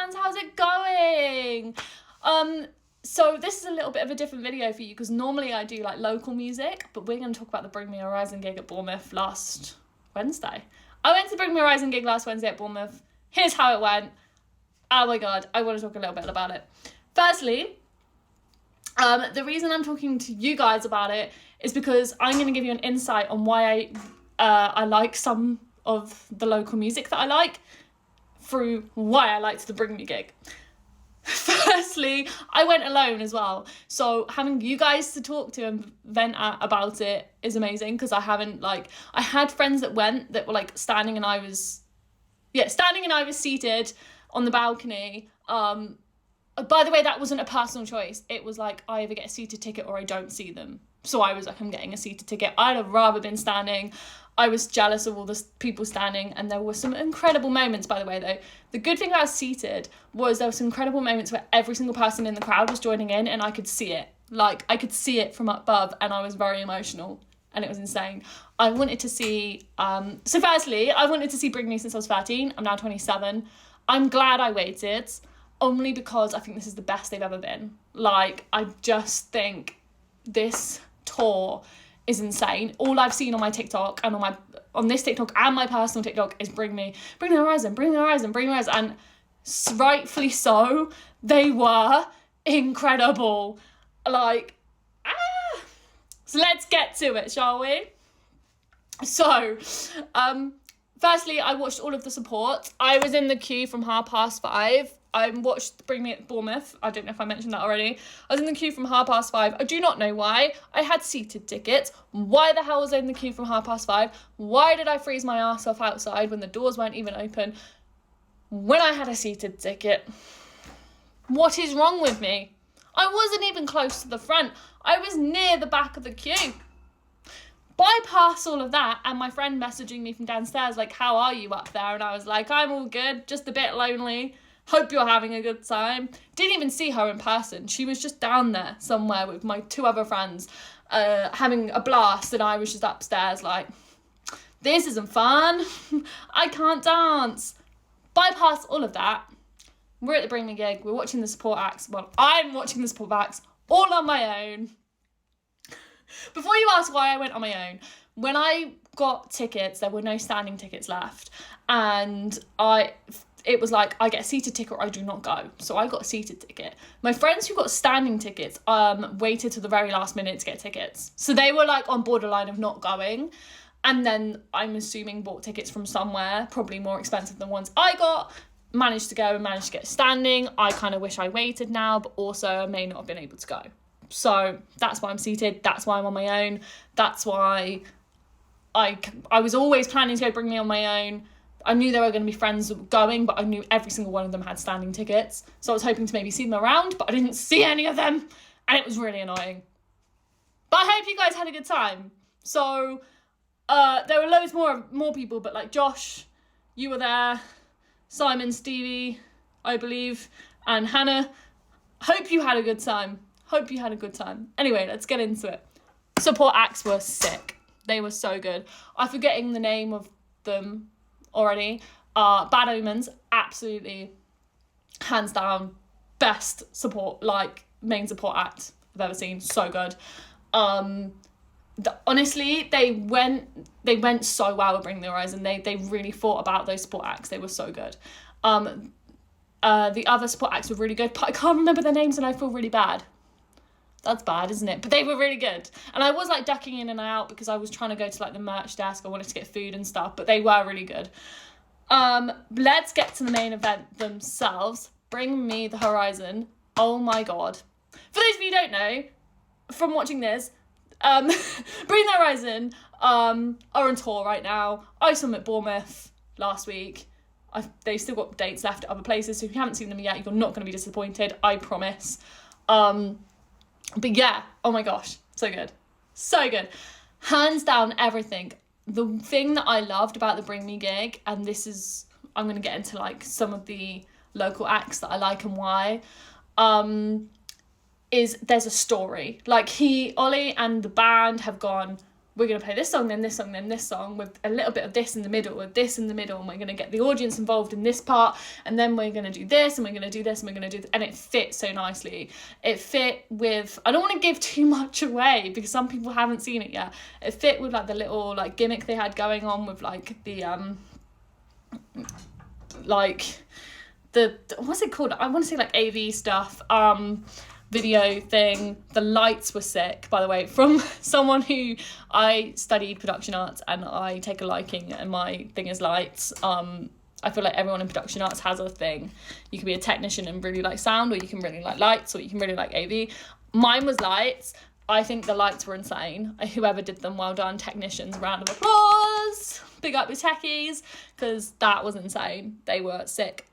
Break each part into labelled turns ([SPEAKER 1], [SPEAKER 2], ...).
[SPEAKER 1] fans, how's it going? So this is a little bit of a different video for you because normally I do like local music, but we're going to talk about the Bring Me Horizon gig at Bournemouth last Wednesday. I went to the Bring Me Horizon gig last Wednesday at Bournemouth. Here's how it went. Oh my God, I want to talk a little bit about it. Firstly, the reason I'm talking to you guys about it is because I'm going to give you an insight on why I like some of the local music that I like through why I liked the Bring Me gig. Firstly, I went alone as well. So having you guys to talk to and vent about it is amazing because I had friends that went that were like standing and I was seated on the balcony. By the way, that wasn't a personal choice. It was like, I either get a seated ticket or I don't see them. So I was like, I'm getting a seated ticket. I'd have rather been standing. I was jealous of all the people standing. And there were some incredible moments, by the way, though. The good thing about seated was there were some incredible moments where every single person in the crowd was joining in and I could see it. Like, I could see it from above and I was very emotional. And it was insane. I wanted to see... So firstly, I wanted to see Bring Me since I was 13. I'm now 27. I'm glad I waited. Only because I think this is the best they've ever been. Like, I just think this tour is insane. All I've seen on my TikTok and on this TikTok and my personal TikTok is Bring Me Horizon, Bring Me Horizon, Bring Me Horizon. And rightfully so, they were incredible. Like, So let's get to it, shall we? So, firstly, I watched all of the support. I was in the queue from 5:30. I watched Bring Me at Bournemouth. I don't know if I mentioned that already. I was in the queue from 5:30. I do not know why. I had seated tickets. Why the hell was I in the queue from 5:30? Why did I freeze my ass off outside when the doors weren't even open? When I had a seated ticket. What is wrong with me? I wasn't even close to the front. I was near the back of the queue. Bypass all of that and my friend messaging me from downstairs like, how are you up there? And I was like, I'm all good, just a bit lonely. Hope you're having a good time. Didn't even see her in person. She was just down there somewhere with my two other friends having a blast and I was just upstairs like, this isn't fun. I can't dance. Bypass all of that. We're at the Bring Me gig. We're watching the support acts. Well, I'm watching the support acts all on my own. Before you ask why I went on my own, when I got tickets, there were no standing tickets left. And it was like, I get a seated ticket or I do not go. So I got a seated ticket. My friends who got standing tickets waited to the very last minute to get tickets. So they were like on borderline of not going. And then I'm assuming bought tickets from somewhere, probably more expensive than ones I got, managed to go and managed to get standing. I kind of wish I waited now, but also I may not have been able to go. So that's why I'm seated. That's why I'm on my own. That's why I was always planning to go Bring Me on my own. I knew there were going to be friends going, but I knew every single one of them had standing tickets. So I was hoping to maybe see them around, but I didn't see any of them. And it was really annoying. But I hope you guys had a good time. So there were loads more people, but like Josh, you were there. Simon, Stevie, I believe, and Hannah. Hope you had a good time. Anyway, let's get into it. Support acts were sick. They were so good. I'm forgetting the name of them already. Bad Omens, absolutely, hands down, best support, like, main support act I've ever seen. So good. Honestly, they went so well with Bring Me Horizon. They really thought about those support acts. They were so good. The other support acts were really good, but I can't remember their names and I feel really bad. That's bad, isn't it? But they were really good. And I was like ducking in and out because I was trying to go to like the merch desk. I wanted to get food and stuff, but they were really good. Let's get to the main event themselves. Bring Me the Horizon. Oh my God. For those of you who don't know, from watching this, Bring the Horizon are on tour right now. I saw them at Bournemouth last week. They've still got dates left at other places, so if you haven't seen them yet, you're not going to be disappointed, I promise. But yeah, oh my gosh, so good. So good. Hands down, everything. The thing that I loved about the Bring Me gig, and this is, I'm going to get into like some of the local acts that I like and why, is there's a story. Like Ollie and the band have gone we're going to play this song, then this song, then this song, with a little bit of this in the middle, with this in the middle, and we're going to get the audience involved in this part, and then we're going to do this, and we're going to do this, and we're going to do this. And it fit so nicely. It fit with, I don't want to give too much away because some people haven't seen it yet. It fit with like the little like gimmick they had going on with like the like the what's it called? I want to say like AV stuff. Video thing. The lights were sick, by the way, from someone who, I studied production arts and I take a liking, and my thing is lights. I feel like everyone in production arts has a thing. You can be a technician and really like sound, or you can really like lights, or you can really like AV. Mine was lights. I think the lights were insane. Whoever did them, well done. Technicians, round of applause. Big up your techies, because that was insane. They were sick.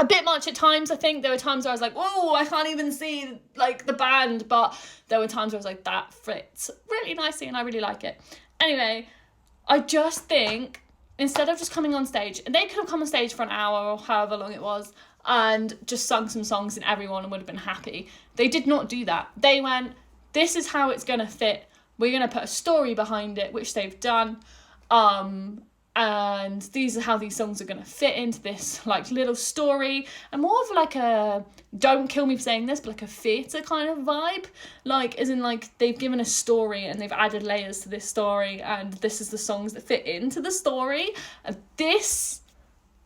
[SPEAKER 1] A bit much at times, I think. There were times where I was like, oh, I can't even see, like, the band. But there were times where I was like, that fits really nicely and I really like it. Anyway, I just think, instead of just coming on stage, and they could have come on stage for an hour or however long it was, and just sung some songs and everyone would have been happy. They did not do that. They went, this is how it's going to fit. We're going to put a story behind it, which they've done. And these are how these songs are going to fit into this like little story, and more of like a, don't kill me for saying this, but like a theatre kind of vibe, like as in like they've given a story and they've added layers to this story, and this is the songs that fit into the story. And this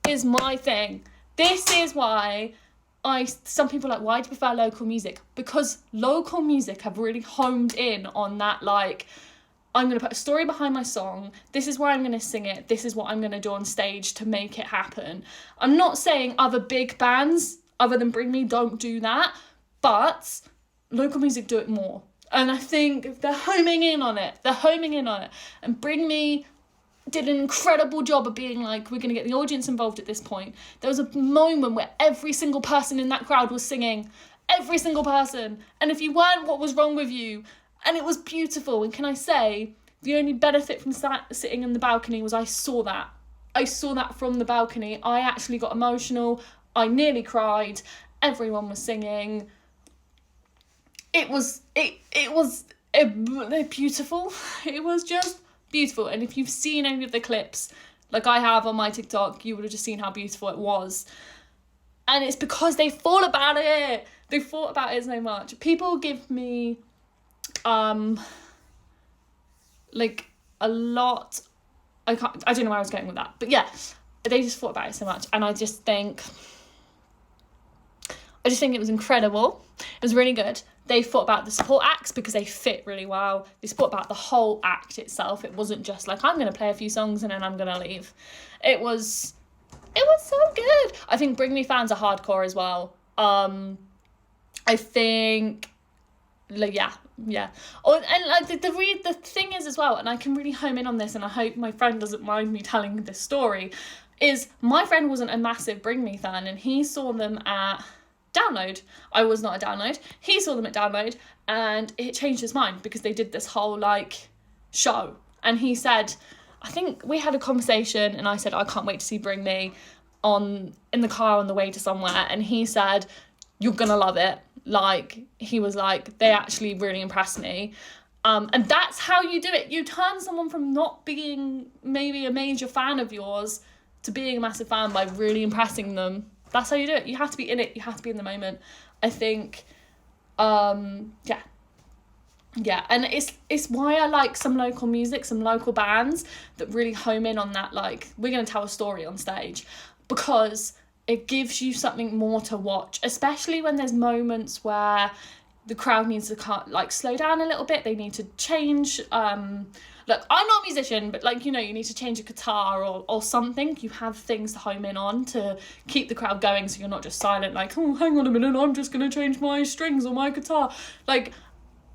[SPEAKER 1] is my thing. This is why some people are like, why do you prefer local music? Because local music have really homed in on that, like, I'm going to put a story behind my song. This is where I'm going to sing it. This is what I'm going to do on stage to make it happen. I'm not saying other big bands, other than Bring Me, don't do that. But local music do it more. And I think they're homing in on it. And Bring Me did an incredible job of being like, we're going to get the audience involved at this point. There was a moment where every single person in that crowd was singing. Every single person. And if you weren't, what was wrong with you? And it was beautiful. And can I say, the only benefit from sitting in the balcony was I saw that. I saw that from the balcony. I actually got emotional. I nearly cried. Everyone was singing. It was beautiful. It was just beautiful. And if you've seen any of the clips, like I have on my TikTok, you would have just seen how beautiful it was. And it's because they thought about it. They thought about it so much. People give me like a lot, I don't know where I was going with that, but yeah, they just thought about it so much, and I just think it was incredible. It was really good. They thought about the support acts because they fit really well. They thought about the whole act itself. It wasn't just like, I'm going to play a few songs and then I'm going to leave. It was so good. I think Bring Me fans are hardcore as well. I think, like, yeah. Oh, and like the thing is as well, and I can really home in on this, and I hope my friend doesn't mind me telling this story, is my friend wasn't a massive Bring Me fan, and he saw them at Download. I was not at Download. He saw them at Download, and it changed his mind because they did this whole like show, and he said, I think we had a conversation, and I said, I can't wait to see Bring Me in the car on the way to somewhere, and he said, you're gonna love it. Like, he was like, they actually really impressed me. And that's how you do it. You turn someone from not being maybe a major fan of yours to being a massive fan by really impressing them. That's how you do it. You have to be in it. You have to be in the moment. I think, yeah. And it's why I like some local music, some local bands that really home in on that, like, we're going to tell a story on stage, because it gives you something more to watch, especially when there's moments where the crowd needs to slow down a little bit. They need to change. Look, I'm not a musician, but like, you need to change a guitar or something. You have things to home in on to keep the crowd going, so you're not just silent, like, oh, hang on a minute, I'm just going to change my strings or my guitar. Like,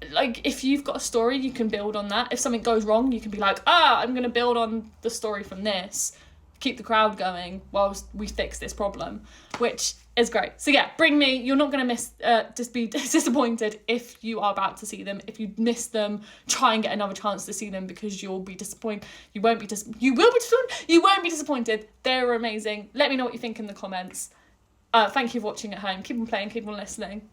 [SPEAKER 1] if you've got a story, you can build on that. If something goes wrong, you can be like, I'm going to build on the story from this. Keep the crowd going whilst we fix this problem, which is great. So yeah, Bring Me, you're not going to just be disappointed if you are about to see them. If you miss them, try and get another chance to see them, because you'll be disappointed. You will be disappointed. You won't be disappointed. They're amazing. Let me know what you think in the comments. Thank you for watching at home. Keep on playing, keep on listening.